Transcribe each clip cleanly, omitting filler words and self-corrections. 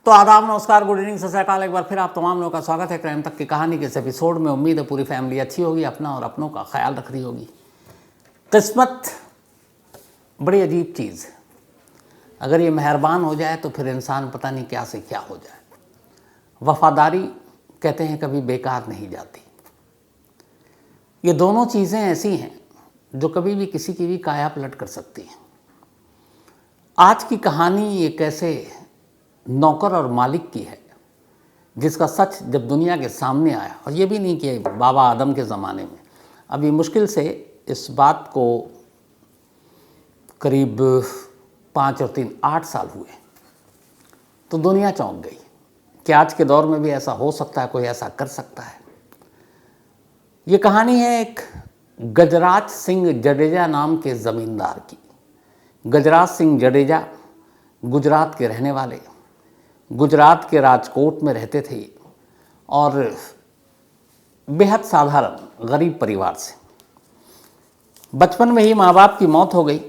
तो आदाब, नमस्कार, गुड इवनिंग, सत श्री अकाल। एक बार फिर आप तमाम लोगों का स्वागत है क्राइम तक की कहानी के इस एपिसोड में। उम्मीद है पूरी फैमिली अच्छी होगी, अपना और अपनों का ख्याल रख रही होगी। किस्मत बड़ी अजीब चीज़ है। अगर ये मेहरबान हो जाए तो फिर इंसान पता नहीं क्या से क्या हो जाए। वफादारी कहते हैं कभी बेकार नहीं जाती। ये दोनों चीज़ें ऐसी हैं जो कभी भी किसी की भी काया पलट कर सकती हैं। आज की कहानी एक ऐसे नौकर और मालिक की है जिसका सच जब दुनिया के सामने आया, और ये भी नहीं कि बाबा आदम के ज़माने में, अभी मुश्किल से इस बात को करीब 5 और 3 8 साल हुए, तो दुनिया चौंक गई कि आज के दौर में भी ऐसा हो सकता है, कोई ऐसा कर सकता है। ये कहानी है एक गजराज सिंह जडेजा नाम के ज़मींदार की। गजराज सिंह जडेजा गुजरात के रहने वाले, गुजरात के राजकोट में रहते थे और बेहद साधारण गरीब परिवार से। बचपन में ही माँ बाप की मौत हो गई।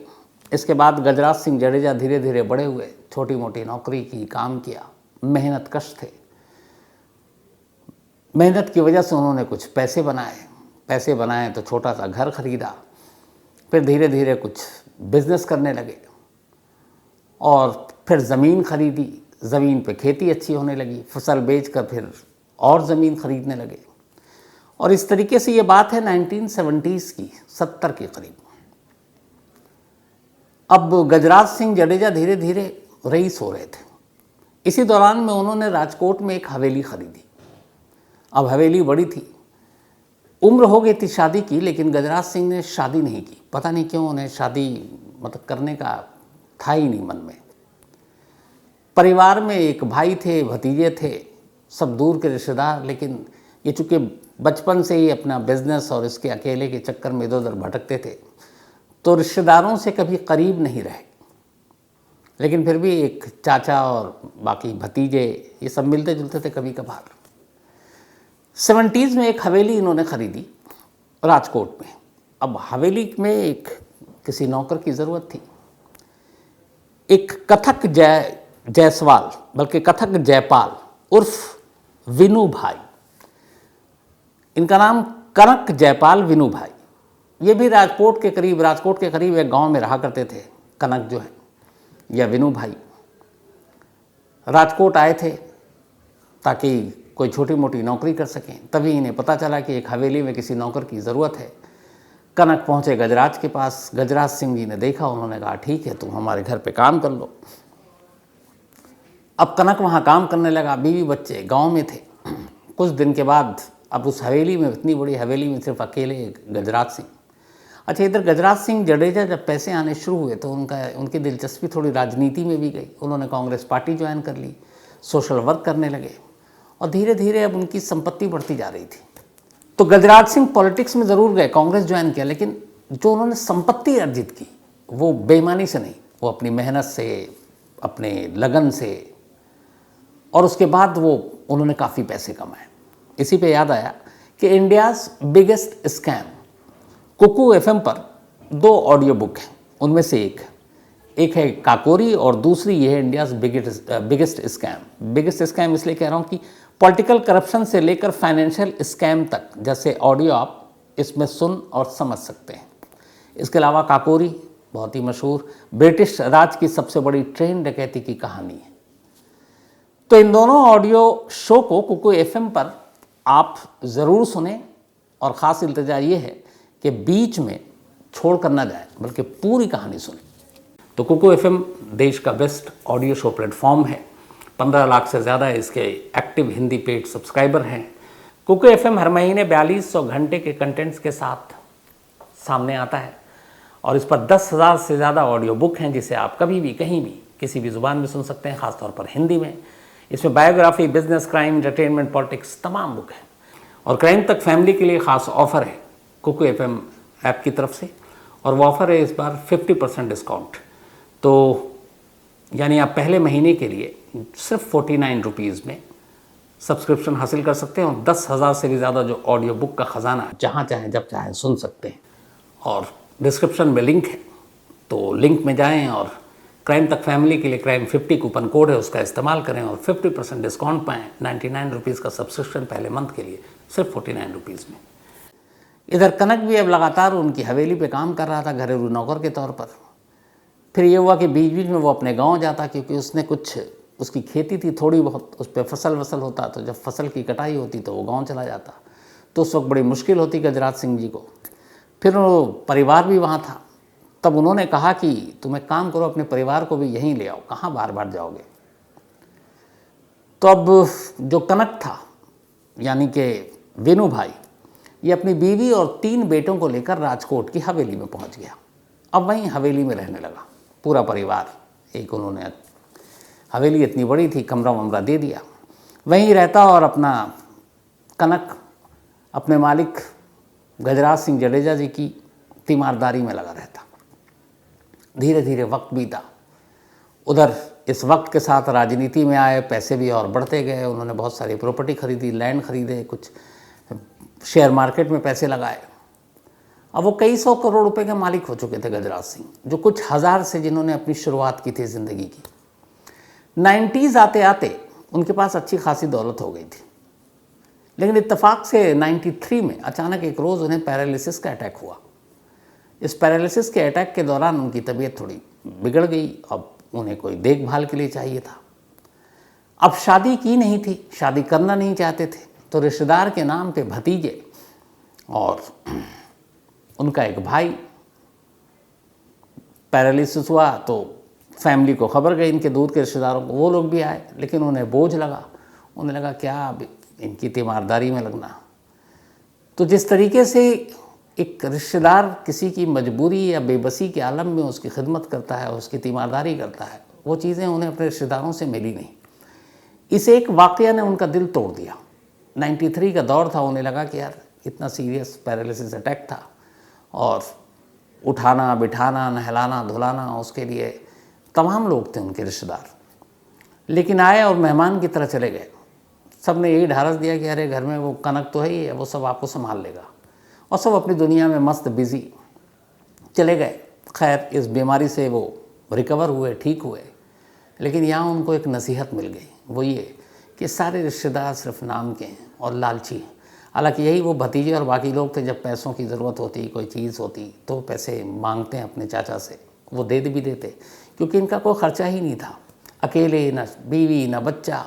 इसके बाद गजराज सिंह जडेजा धीरे धीरे बड़े हुए, छोटी मोटी नौकरी की, काम किया, मेहनत कश थे। मेहनत की वजह से उन्होंने कुछ पैसे बनाए तो छोटा सा घर खरीदा, फिर धीरे धीरे कुछ बिजनेस करने लगे और फिर ज़मीन खरीदी। ज़मीन पे खेती अच्छी होने लगी, फसल बेचकर फिर और ज़मीन खरीदने लगे। और इस तरीके से ये बात है 1970s की, 70 के करीब। अब गजराज सिंह जडेजा धीरे धीरे रईस हो रहे थे। इसी दौरान में उन्होंने राजकोट में एक हवेली खरीदी। अब हवेली बड़ी थी, उम्र हो गई थी शादी की, लेकिन गजराज सिंह ने शादी नहीं की। पता नहीं क्यों उन्हें शादी करने का था ही नहीं मन में। परिवार में एक भाई थे, भतीजे थे, सब दूर के रिश्तेदार, लेकिन ये चूँकि बचपन से ही अपना बिजनेस और इसके अकेले के चक्कर में इधर उधर भटकते थे, तो रिश्तेदारों से कभी करीब नहीं रहे। लेकिन फिर भी एक चाचा और बाकी भतीजे ये सब मिलते जुलते थे कभी कभार। 70s में एक हवेली इन्होंने खरीदी राजकोट में। अब हवेली में एक किसी नौकर की ज़रूरत थी। एक कथक जायसवाल, बल्कि कथक जयपाल उर्फ विनू भाई, इनका नाम कनक जयपाल विनू भाई, ये भी राजकोट के करीब एक गांव में रहा करते थे। कनक जो है या विनू भाई राजकोट आए थे ताकि कोई छोटी मोटी नौकरी कर सकें। तभी इन्हें पता चला कि एक हवेली में किसी नौकर की ज़रूरत है। कनक पहुँचे गजराज के पास। गजराज सिंह जी ने देखा, उन्होंने कहा ठीक है, तुम हमारे घर पे काम कर लो। अब कनक वहाँ काम करने लगा, बीवी बच्चे गांव में थे। कुछ दिन के बाद अब उस हवेली में, इतनी बड़ी हवेली में, सिर्फ अकेले गजराज सिंह। अच्छा, इधर गजराज सिंह जडेजा जब पैसे आने शुरू हुए तो उनकी दिलचस्पी थोड़ी राजनीति में भी गई। उन्होंने कांग्रेस पार्टी ज्वाइन कर ली, सोशल वर्क करने लगे और धीरे धीरे अब उनकी संपत्ति बढ़ती जा रही थी। तो गजराज सिंह पॉलिटिक्स में ज़रूर गए, कांग्रेस ज्वाइन किया, लेकिन जो उन्होंने संपत्ति अर्जित की वो बेईमानी से नहीं, वो अपनी मेहनत से, अपने लगन से, और उसके बाद वो उन्होंने काफ़ी पैसे कमाए। इसी पे याद आया कि India's biggest scam Kuku FM पर 2 ऑडियो बुक हैं। उनमें से एक है काकोरी और दूसरी ये है India's biggest scam. Biggest scam इसलिए कह रहा हूँ कि पॉलिटिकल करप्शन से लेकर फाइनेंशियल स्कैम तक जैसे ऑडियो आप इसमें सुन और समझ सकते हैं। इसके अलावा काकोरी बहुत ही मशहूर ब्रिटिश राज की सबसे बड़ी ट्रेन डकैती की कहानी है। तो इन दोनों ऑडियो शो को कुकू एफएम पर आप ज़रूर सुने, और ख़ास इल्तिजा ये है कि बीच में छोड़ कर ना जाए, बल्कि पूरी कहानी सुने। तो कुकू एफएम देश का बेस्ट ऑडियो शो प्लेटफॉर्म है। 15 लाख से ज़्यादा इसके एक्टिव हिंदी पेड सब्सक्राइबर हैं। कुकू एफएम हर महीने 4200 घंटे के कंटेंट्स के साथ सामने आता है, और इस पर 10,000 से ज़्यादा ऑडियो बुक हैं जिसे आप कभी भी, कहीं भी, किसी भी ज़ुबान में सुन सकते हैं, ख़ासतौर पर हिंदी में। इसमें biography, business, crime, entertainment, politics, तमाम बुक हैं। और क्राइम तक फैमिली के लिए ख़ास ऑफ़र है कुकू एफएम ऐप की तरफ से, और वो ऑफ़र है इस बार 50% डिस्काउंट। तो यानी आप पहले महीने के लिए सिर्फ 49 रुपीज़ में सब्सक्रिप्शन हासिल कर सकते हैं, और 10,000 से भी ज़्यादा जो ऑडियो बुक का ख़जाना जहाँ चाहें जब चाहें सुन सकते हैं। और डिस्क्रिप्शन में लिंक है, तो लिंक में जाएं और क्राइम तक फैमिली के लिए क्राइम 50 कूपन कोड है, उसका इस्तेमाल करें और 50% डिस्काउंट पाएँ। 99 रुपीज़ का सब्सक्रिप्शन पहले मंथ के लिए, सिर्फ 49 रुपीज़ में। इधर कनक भी अब लगातार उनकी हवेली पे काम कर रहा था घरेलू नौकर के तौर पर। फिर ये हुआ कि बीच बीच में वो अपने गांव जाता, क्योंकि उसने कुछ उसकी खेती थी थोड़ी बहुत, उस पर फसल वसल होता, तो जब फसल की कटाई होती तो वो गांव चला जाता। तो उस वक्त बड़ी मुश्किल होती गजराज सिंह जी को। फिर वो परिवार भी वहाँ था, तब उन्होंने कहा कि तुम एक काम करो, अपने परिवार को भी यहीं ले आओ, कहाँ बार बार जाओगे। तो अब जो कनक था यानी कि वेणु भाई, ये अपनी बीवी और 3 बेटों को लेकर राजकोट की हवेली में पहुंच गया। अब वहीं हवेली में रहने लगा पूरा परिवार। एक उन्होंने हवेली इतनी बड़ी थी, कमरा वमरा दे दिया, वहीं रहता और अपना कनक अपने मालिक गजराज सिंह जडेजा जी की तीमारदारी में लगा रहता। धीरे धीरे वक्त बीता। उधर इस वक्त के साथ राजनीति में आए, पैसे भी और बढ़ते गए। उन्होंने बहुत सारी प्रॉपर्टी खरीदी, लैंड खरीदे, कुछ शेयर मार्केट में पैसे लगाए। अब वो कई 100 करोड़ रुपए के मालिक हो चुके थे गजराज सिंह, जो कुछ हज़ार से जिन्होंने अपनी शुरुआत की थी ज़िंदगी की। 90s आते आते उनके पास अच्छी खासी दौलत हो गई थी, लेकिन इत्तेफाक से 93 में अचानक एक रोज़ उन्हें पैरालिसिस का अटैक हुआ। इस पैरालिसिस के अटैक के दौरान उनकी तबीयत थोड़ी बिगड़ गई। अब उन्हें कोई देखभाल के लिए चाहिए था। अब शादी की नहीं थी, शादी करना नहीं चाहते थे, तो रिश्तेदार के नाम पे भतीजे और उनका एक भाई पैरालिसिस हुआ, तो फैमिली को खबर गई, इनके दूर के रिश्तेदारों को, वो लोग भी आए, लेकिन उन्हें बोझ लगा। उन्हें लगा क्या अब इनकी तीमारदारी में लगना। तो जिस तरीके से एक रिश्तेदार किसी की मजबूरी या बेबसी के आलम में उसकी खिदमत करता है, उसकी तीमारदारी करता है, वो चीज़ें उन्हें अपने रिश्तेदारों से मिली नहीं। इस एक वाक़या ने उनका दिल तोड़ दिया। 93 का दौर था, उन्हें लगा कि यार इतना सीरियस पैरालिसिस अटैक था और उठाना बिठाना नहलाना धुलाना उसके लिए तमाम लोग थे उनके रिश्तेदार, लेकिन आए और मेहमान की तरह चले गए। सब ने यही ढारस दिया कि अरे घर में वो कनक तो है ही है, वो सब आपको संभाल लेगा, और सब अपनी दुनिया में मस्त बिजी चले गए। खैर इस बीमारी से वो रिकवर हुए, ठीक हुए, लेकिन यहाँ उनको एक नसीहत मिल गई, वो ये कि सारे रिश्तेदार सिर्फ नाम के हैं और लालची हैं। हालांकि यही वो भतीजे और बाकी लोग थे, जब पैसों की ज़रूरत होती, कोई चीज़ होती तो पैसे मांगते हैं अपने चाचा से, वो दे भी देते, क्योंकि इनका कोई ख़र्चा ही नहीं था। अकेले, ना बीवी ना बच्चा।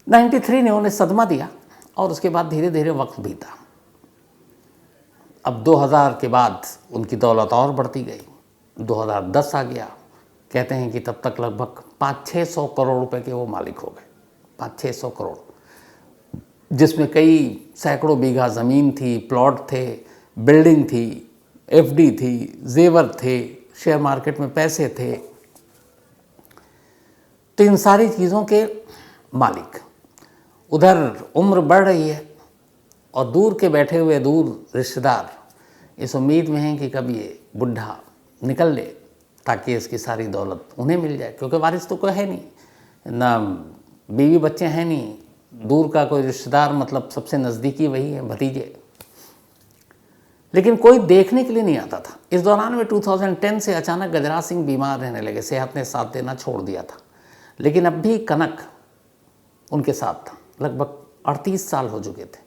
93 ने उन्हें सदमा दिया और उसके बाद धीरे धीरे वक्त बीता। अब 2000 के बाद उनकी दौलत और बढ़ती गई। 2010 आ गया। कहते हैं कि तब तक लगभग 500-600 करोड़ रुपए के वो मालिक हो गए। 500-600 करोड़, जिसमें कई सैकड़ों बीघा ज़मीन थी, प्लॉट थे, बिल्डिंग थी, एफडी थी, जेवर थे, शेयर मार्केट में पैसे थे। तो इन सारी चीज़ों के मालिक। उधर उम्र बढ़ रही है और दूर के बैठे हुए दूर रिश्तेदार इस उम्मीद में हैं कि कब ये बुढ़ा निकल ले ताकि इसकी सारी दौलत उन्हें मिल जाए, क्योंकि वारिस तो कोई है नहीं, ना बीवी बच्चे हैं नहीं, दूर का कोई रिश्तेदार मतलब सबसे नज़दीकी वही है, भतीजे। लेकिन कोई देखने के लिए नहीं आता था। इस दौरान में 2010 से अचानक गजराज सिंह बीमार रहने लगे, सेहत ने साथ देना छोड़ दिया था, लेकिन अब भी कनक उनके साथ था। लगभग 38 साल हो चुके थे।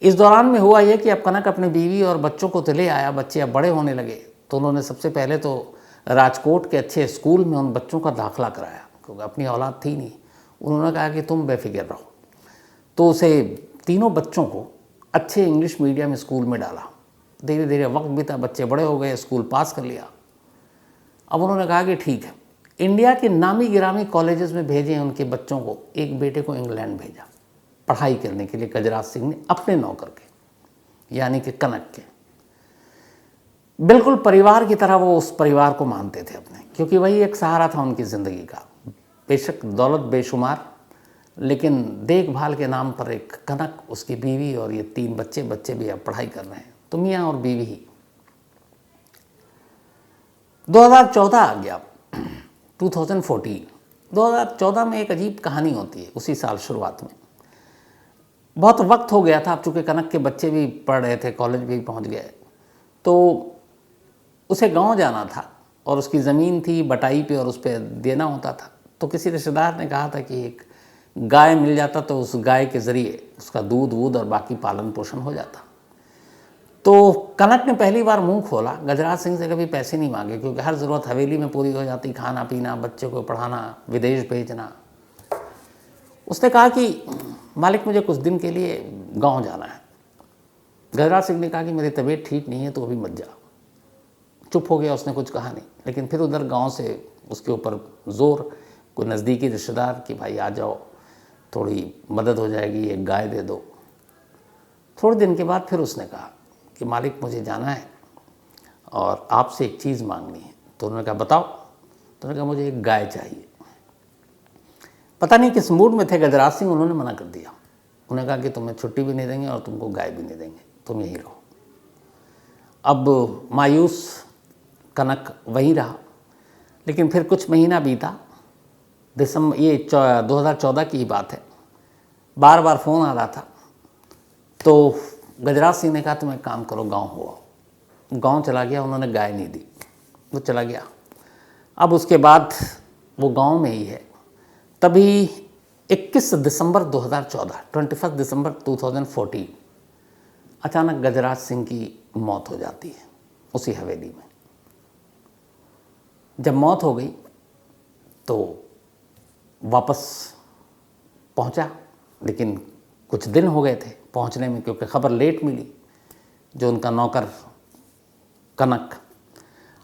इस दौरान में हुआ यह कि अब कनक अपने बीवी और बच्चों को तो ले आया, बच्चे अब बड़े होने लगे, तो उन्होंने सबसे पहले तो राजकोट के अच्छे स्कूल में उन बच्चों का दाखिला कराया, क्योंकि अपनी औलाद थी नहीं। उन्होंने कहा कि तुम बेफिक्र रहो, तो उसे तीनों बच्चों को अच्छे इंग्लिश मीडियम स्कूल में डाला। धीरे धीरे वक्त बीता, बच्चे बड़े हो गए, स्कूल पास कर लिया। अब उन्होंने कहा कि ठीक है, इंडिया के नामी गिरामी कॉलेजेस में भेजें उनके बच्चों को। एक बेटे को इंग्लैंड भेजा पढ़ाई करने के लिए गजराज सिंह ने, अपने नौकर के यानी कि कनक के। बिल्कुल परिवार की तरह वो उस परिवार को मानते थे अपने, क्योंकि वही एक सहारा था उनकी ज़िंदगी का। बेशक दौलत बेशुमार, लेकिन देखभाल के नाम पर एक कनक, उसकी बीवी और ये 3 बच्चे भी अब पढ़ाई कर रहे हैं, तो मियाँ और बीवी ही। 2014 आ गया, 2014। 2014 में एक अजीब कहानी होती है। उसी साल शुरुआत में बहुत वक्त हो गया था, अब चूँकि कनक के बच्चे भी पढ़ रहे थे, कॉलेज भी पहुंच गए, तो उसे गांव जाना था। और उसकी ज़मीन थी बटाई पे और उस पर देना होता था। तो किसी रिश्तेदार ने कहा था कि एक गाय मिल जाता तो उस गाय के ज़रिए उसका दूध वूध और बाकी पालन पोषण हो जाता। तो कनक ने पहली बार मुंह खोला, गजराज सिंह से कभी पैसे नहीं मांगे क्योंकि हर ज़रूरत हवेली में पूरी हो जाती, खाना पीना, बच्चे को पढ़ाना, विदेश भेजना। उसने कहा कि मालिक मुझे कुछ दिन के लिए गांव जाना है। गजराज सिंह ने कहा कि मेरी तबीयत ठीक नहीं है तो अभी मत जा। चुप हो गया, उसने कुछ कहा नहीं। लेकिन फिर उधर गांव से उसके ऊपर ज़ोर, कोई नज़दीकी रिश्तेदार कि भाई आ जाओ, थोड़ी मदद हो जाएगी, एक गाय दे दो। थोड़े दिन के बाद फिर उसने कहा कि मालिक मुझे जाना है और आपसे एक चीज़ मांगनी है। तो उन्होंने कहा बताओ। तो उन्होंने कहा मुझे एक गाय चाहिए। पता नहीं किस मूड में थे गजराज सिंह, उन्होंने मना कर दिया। उन्होंने कहा कि तुम्हें छुट्टी भी नहीं देंगे और तुमको गाय भी नहीं देंगे, तुम यहीं रहो। अब मायूस कनक वहीं रहा। लेकिन फिर कुछ महीना बीता, दिसंबर, ये 2014 की ही बात है। बार बार फ़ोन आ रहा था। तो गजराज सिंह ने कहा तुम एक काम करो, गांव हो आओ। गांव चला गया, उन्होंने गाय नहीं दी, वो चला गया। अब उसके बाद वो गांव में ही है। तभी 21 दिसंबर 2014, 21 दिसंबर 2014 अचानक गजराज सिंह की मौत हो जाती है उसी हवेली में। जब मौत हो गई तो वापस पहुंचा, लेकिन कुछ दिन हो गए थे पहुंचने में क्योंकि खबर लेट मिली। जो उनका नौकर कनक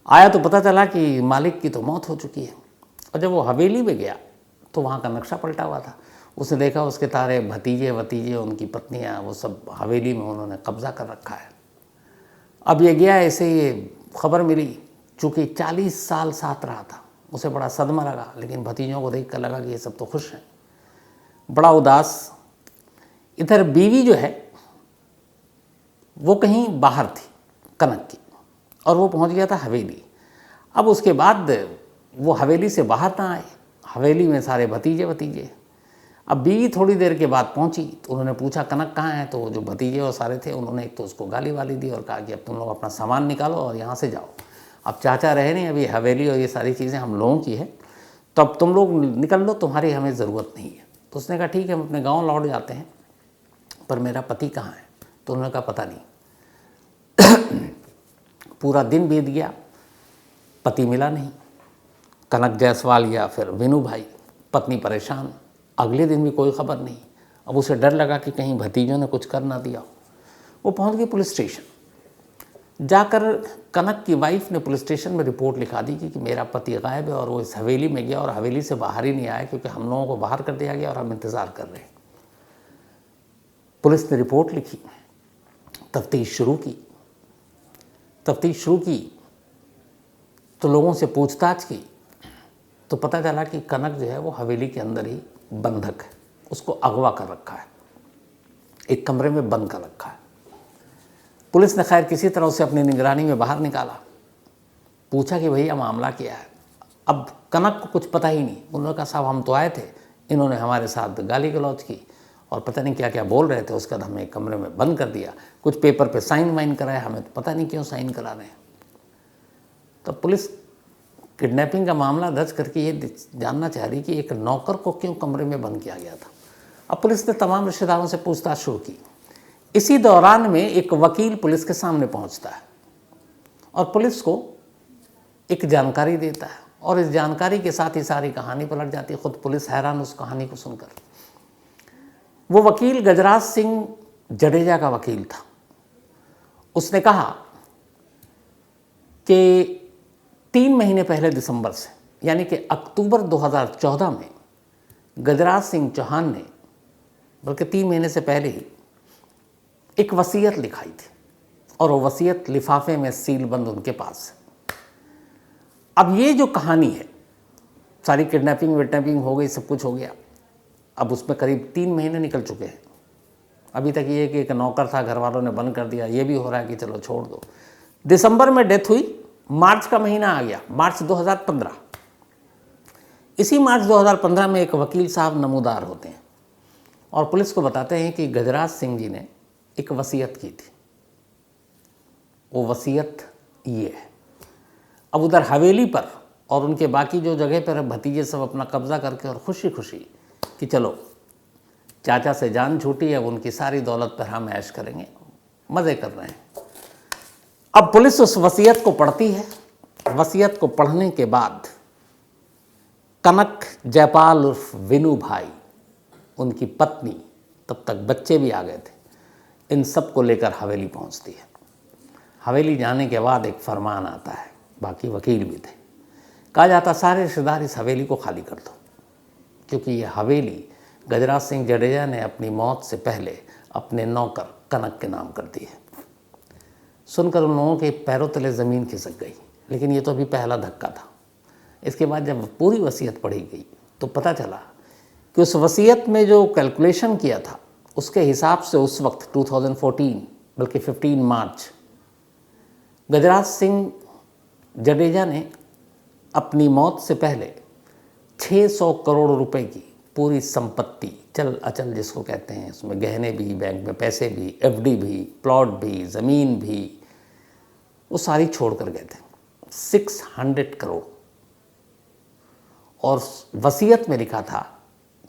आया तो पता चला कि मालिक की तो मौत हो चुकी है। और जब वो हवेली में गया तो वहाँ का नक्शा पलटा हुआ था। उसने देखा उसके सारे भतीजे वतीजे, उनकी पत्नियाँ, वो सब हवेली में उन्होंने कब्ज़ा कर रखा है। अब ये गया, ऐसे ये खबर मिली। चूँकि 40 साल साथ रहा था, उसे बड़ा सदमा लगा। लेकिन भतीजों को देख कर लगा कि ये सब तो खुश हैं, बड़ा उदास। इधर बीवी जो है वो कहीं बाहर थी कनक की, और वो पहुंच गया था हवेली। अब उसके बाद वो हवेली से बाहर ना आए, हवेली में सारे भतीजे वतीजे। अब बीवी थोड़ी देर के बाद पहुंची तो उन्होंने पूछा कनक कहाँ है। तो जो भतीजे और सारे थे उन्होंने एक तो उसको गाली वाली दी और कहा कि अब तुम लोग अपना सामान निकालो और यहाँ से जाओ, अब चाचा रहे नहीं, अभी हवेली और ये सारी चीज़ें हम लोगों की है, तो अब तुम लोग निकल लो, तुम्हारी हमें ज़रूरत नहीं है। तो उसने कहा ठीक है, हम अपने गाँव लौट जाते हैं, पर मेरा पति कहाँ है। तो उन्होंने कहा पता नहीं। पूरा दिन बीत गया, पति मिला नहीं। कनक जायसवाल या फिर विनू भाई, पत्नी परेशान। अगले दिन भी कोई खबर नहीं। अब उसे डर लगा कि कहीं भतीजों ने कुछ कर ना दिया। वो पहुंच गई पुलिस स्टेशन। जाकर कनक की वाइफ ने पुलिस स्टेशन में रिपोर्ट लिखा दी कि मेरा पति गायब है और वो इस हवेली में गया और हवेली से बाहर ही नहीं आया क्योंकि हम लोगों को बाहर कर दिया गया और हम इंतज़ार कर रहे हैं। पुलिस ने रिपोर्ट लिखी, तफ्तीश शुरू की। तो लोगों से पूछताछ की तो पता चला कि कनक जो है वो हवेली के अंदर ही बंधक है, उसको अगवा कर रखा है, एक कमरे में बंद कर रखा है। पुलिस ने खैर किसी तरह उसे अपनी निगरानी में बाहर निकाला। पूछा कि भैया मामला क्या है। अब कनक को कुछ पता ही नहीं। उन्होंने कहा साहब हम तो आए थे, इन्होंने हमारे साथ गाली गलौज की और पता नहीं क्या क्या बोल रहे थे, उसके बाद हमें एक कमरे में बंद कर दिया, कुछ पेपर पे साइन वाइन कराए, हमें तो पता नहीं क्यों साइन करा रहे हैं। तो पुलिस किडनैपिंग का मामला दर्ज करके ये जानना चाह रही कि एक नौकर को क्यों कमरे में बंद किया गया था। अब पुलिस ने तमाम रिश्तेदारों से पूछताछ शुरू की। इसी दौरान में एक वकील पुलिस के सामने पहुंचता है और पुलिस को एक जानकारी देता है, और इस जानकारी के साथ ही सारी कहानी पलट जाती है। खुद पुलिस हैरान उस कहानी को सुनकर। वो वकील गजराज सिंह जडेजा का वकील था। उसने कहा कि 3 महीने पहले दिसंबर से, यानी कि अक्टूबर 2014 में गजराज सिंह चौहान ने, बल्कि 3 महीने से पहले ही, एक वसीयत लिखाई थी और वो वसीयत लिफाफे में सील बंद उनके पास है। अब ये जो कहानी है, सारी किडनैपिंग विडनैपिंग हो गई, सब कुछ हो गया। अब उसमें करीब 3 महीने निकल चुके हैं। अभी तक ये कि एक नौकर था, घर वालों ने बंद कर दिया, ये भी हो रहा है कि चलो छोड़ दो। दिसंबर में डेथ हुई, मार्च का महीना आ गया, मार्च 2015। इसी मार्च 2015 में एक वकील साहब नमूदार होते हैं और पुलिस को बताते हैं कि गजराज सिंह जी ने एक वसीयत की थी। वो वसीयत ये है, अब उधर हवेली पर और उनके बाकी जो जगह पर भतीजे सब अपना कब्जा करके और खुशी खुशी कि चलो चाचा से जान छूटी, अब उनकी सारी दौलत पर हम ऐश करेंगे, मज़े कर रहे हैं। अब पुलिस उस वसीयत को पढ़ती है। वसीयत को पढ़ने के बाद कनक जयपाल उर्फ विनू भाई, उनकी पत्नी, तब तक बच्चे भी आ गए थे, इन सब को लेकर हवेली पहुंचती है। हवेली जाने के बाद एक फरमान आता है, बाकी वकील भी थे, कहा जाता सारे रिश्तेदार इस हवेली को खाली कर दो, क्योंकि ये हवेली गजराज सिंह जडेजा ने अपनी मौत से पहले अपने नौकर कनक के नाम कर दी है। सुनकर उन लोगों के पैरों तले ज़मीन खिसक गई, लेकिन ये तो अभी पहला धक्का था। इसके बाद जब पूरी वसीयत पढ़ी गई तो पता चला कि उस वसीयत में जो कैलकुलेशन किया था उसके हिसाब से उस वक्त 2014 बल्कि 15 मार्च गजराज सिंह जडेजा ने अपनी मौत से पहले 600 करोड़ रुपए की पूरी संपत्ति, चल अचल जिसको कहते हैं, उसमें गहने भी, बैंक में पैसे भी, एफडी भी, प्लॉट भी, ज़मीन भी, वो सारी छोड़ कर गए थे, 600 करोड़। और वसीयत में लिखा था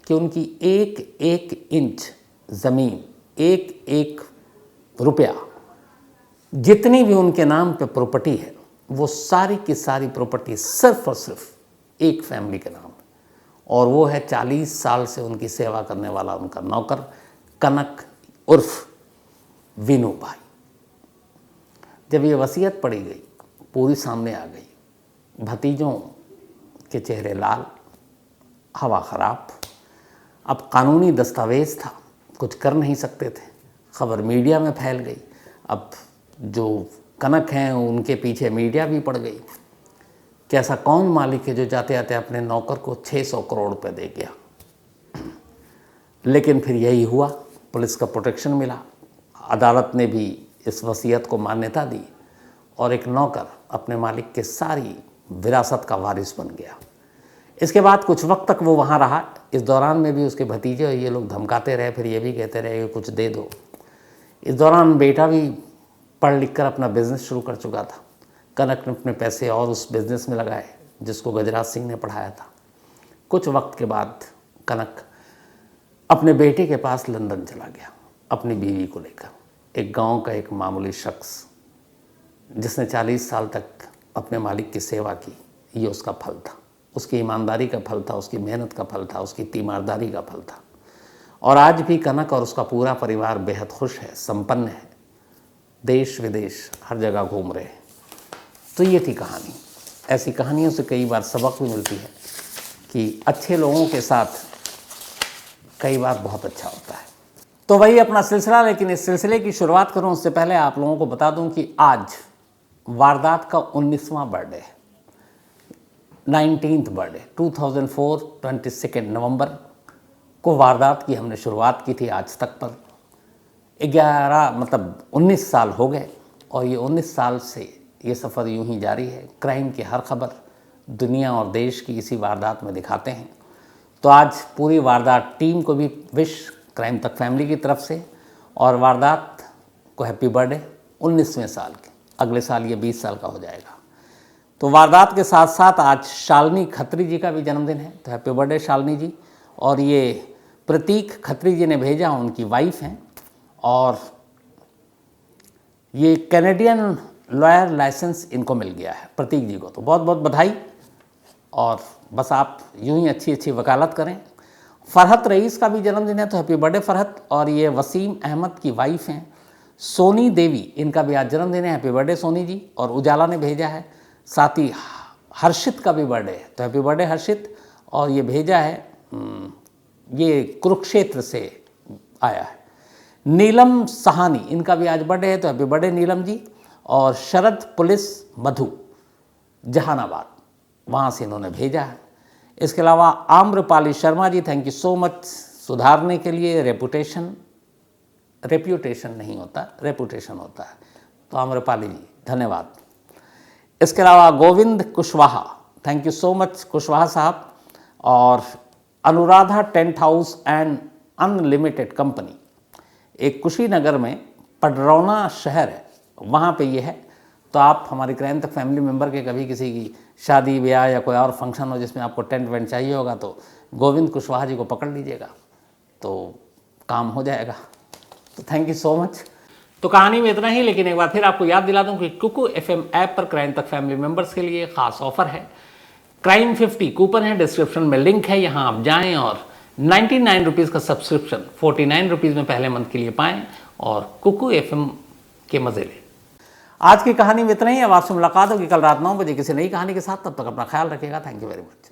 कि उनकी एक एक इंच ज़मीन, एक एक रुपया, जितनी भी उनके नाम पे प्रॉपर्टी है, वो सारी की सारी प्रॉपर्टी सिर्फ और सिर्फ एक फैमिली के नाम है, और वो है 40 साल से उनकी सेवा करने वाला उनका नौकर कनक उर्फ विनू भाई। जब ये वसीयत पढ़ी गई, पूरी सामने आ गई, भतीजों के चेहरे लाल, हवा ख़राब। अब कानूनी दस्तावेज़ था, कुछ कर नहीं सकते थे, खबर मीडिया में फैल गई। अब जो कनक हैं उनके पीछे मीडिया भी पड़ गई कि ऐसा कौन मालिक है जो जाते जाते अपने नौकर को 600 करोड़ रुपए दे गया। लेकिन फिर यही हुआ, पुलिस का प्रोटेक्शन मिला, अदालत ने भी इस वसीयत को मान्यता दी और एक नौकर अपने मालिक के सारी विरासत का वारिस बन गया। इसके बाद कुछ वक्त तक वो वहाँ रहा। इस दौरान में भी उसके भतीजे और ये लोग धमकाते रहे, फिर ये भी कहते रहे कि कुछ दे दो। इस दौरान बेटा भी पढ़ लिख कर अपना बिज़नेस शुरू कर चुका था। कनक ने अपने पैसे और उस बिज़नेस में लगाए जिसको गजराज सिंह ने पढ़ाया था। कुछ वक्त के बाद कनक अपने बेटे के पास लंदन चला गया अपनी बीवी को लेकर। एक गांव का एक मामूली शख्स जिसने 40 साल तक अपने मालिक की सेवा की, ये उसका फल था, उसकी ईमानदारी का फल था, उसकी मेहनत का फल था, उसकी तीमारदारी का फल था। और आज भी कनक और उसका पूरा परिवार बेहद खुश है, संपन्न है, देश विदेश हर जगह घूम रहे हैं। तो ये थी कहानी। ऐसी कहानियों से कई बार सबक भी मिलती है कि अच्छे लोगों के साथ कई बार बहुत अच्छा होता है। तो वही अपना सिलसिला, लेकिन इस सिलसिले की शुरुआत करूं उससे पहले आप लोगों को बता दूं कि आज वारदात का 19वां बर्थडे है, 19th बर्थडे। 2004 22 नवंबर को वारदात की हमने शुरुआत की थी। आज तक पर 19 साल हो गए और ये 19 साल से ये सफ़र यूं ही जारी है। क्राइम की हर खबर दुनिया और देश की इसी वारदात में दिखाते हैं। तो आज पूरी वारदात टीम को भी विश क्राइम तक फैमिली की तरफ से, और वारदात को हैप्पी बर्थडे 19वें साल के। अगले साल ये 20 साल का हो जाएगा। तो वारदात के साथ साथ आज शालिनी खत्री जी का भी जन्मदिन है, तो हैप्पी बर्थडे शालिनी जी। और ये प्रतीक खत्री जी ने भेजा, उनकी वाइफ हैं, और ये कैनेडियन लॉयर लाइसेंस इनको मिल गया है प्रतीक जी को। तो बहुत बहुत बधाई, और बस आप यूं ही अच्छी अच्छी वकालत करें। फरहत रईस का भी जन्मदिन है, तो हैप्पी बर्थडे फरहत। और ये वसीम अहमद की वाइफ हैं सोनी देवी, इनका भी आज जन्मदिन है, हैप्पी बर्थडे सोनी जी। और उजाला ने भेजा है, साथ ही हर्षित का भी बर्थडे है, तो हैप्पी बर्थडे हर्षित। और ये भेजा है, ये कुरुक्षेत्र से आया है, नीलम सहानी, इनका भी आज बर्थडे है, तो हैप्पी बर्थडे नीलम जी। और शरद पुलिस मधु जहानाबाद, वहाँ से इन्होंने भेजा है। इसके अलावा Amrapali Sharma ji, thank you so much सुधारने के लिए। रेप्यूटेशन नहीं होता, रेपुटेशन होता है, तो आम्रपाली जी धन्यवाद। इसके अलावा Govind Kushwaha, thank you so much Kushwaha साहब। और Anuradha tent house and unlimited company, एक कुशीनगर में पडरौना शहर है, वहाँ पे ये है, तो आप हमारी क्राइम तक फैमिली मेम्बर के कभी किसी की शादी ब्याह या कोई और फंक्शन हो जिसमें आपको टेंट वेंट चाहिए होगा तो गोविंद कुशवाहा जी को पकड़ लीजिएगा, तो काम हो जाएगा। तो थैंक यू सो मच। तो कहानी में इतना ही, लेकिन एक बार फिर आपको याद दिला दूं कि कुकू FM ऐप पर क्राइम तक फैमिली मेम्बर्स के लिए खास ऑफर है। क्राइम 50 कूपन है, डिस्क्रिप्शन में लिंक है, यहाँ आप जाएं और 99 रुपीज़ का सब्सक्रिप्शन 49 रुपीज़ में पहले मंथ के लिए पाएं और कुकू FM के मज़े लें। आज की कहानी में इतना ही। अब आपसे मुलाकात होगी कल रात 9 बजे किसी नई कहानी के साथ। तब तक अपना ख्याल रखिएगा। Thank you very much.